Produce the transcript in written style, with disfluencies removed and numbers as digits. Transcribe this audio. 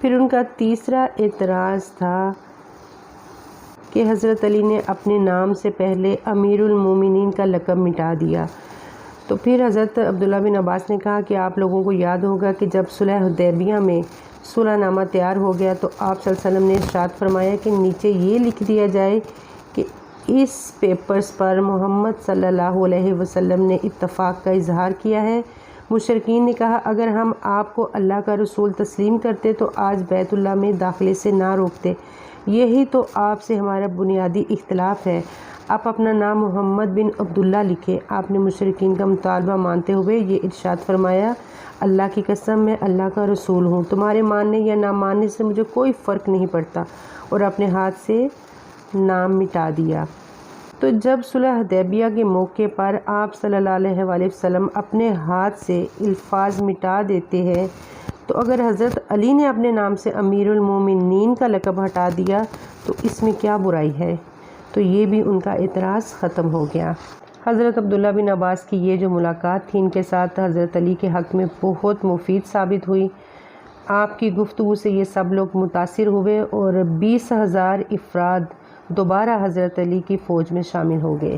پھر ان کا تیسرا اعتراض تھا کہ حضرت علی نے اپنے نام سے پہلے امیر المومنین کا لقب مٹا دیا۔ تو پھر حضرت عبداللہ بن عباس نے کہا کہ آپ لوگوں کو یاد ہوگا کہ جب صلح حدیبیہ میں صلح نامہ تیار ہو گیا تو آپ صلی اللہ علیہ وسلم نے ارشاد فرمایا کہ نیچے یہ لکھ دیا جائے کہ اس پیپرز پر محمد صلی اللہ علیہ وسلم نے اتفاق کا اظہار کیا ہے۔ مشرکین نے کہا اگر ہم آپ کو اللہ کا رسول تسلیم کرتے تو آج بیت اللہ میں داخلے سے نہ روکتے، یہی تو آپ سے ہمارا بنیادی اختلاف ہے، آپ اپنا نام محمد بن عبداللہ لکھیں۔ آپ نے مشرکین کا مطالبہ مانتے ہوئے یہ ارشاد فرمایا اللہ کی قسم میں اللہ کا رسول ہوں، تمہارے ماننے یا نہ ماننے سے مجھے کوئی فرق نہیں پڑتا، اور اپنے ہاتھ سے نام مٹا دیا۔ تو جب صلح حدیبیہ کے موقع پر آپ صلی اللہ علیہ وآلہ وسلم اپنے ہاتھ سے الفاظ مٹا دیتے ہیں تو اگر حضرت علی نے اپنے نام سے امیر المومنین کا لقب ہٹا دیا تو اس میں کیا برائی ہے؟ تو یہ بھی ان کا اعتراض ختم ہو گیا۔ حضرت عبداللہ بن عباس کی یہ جو ملاقات تھی ان کے ساتھ حضرت علی کے حق میں بہت مفید ثابت ہوئی۔ آپ کی گفتگو سے یہ سب لوگ متاثر ہوئے اور 20,000 افراد دوبارہ حضرت علی کی فوج میں شامل ہو گئے۔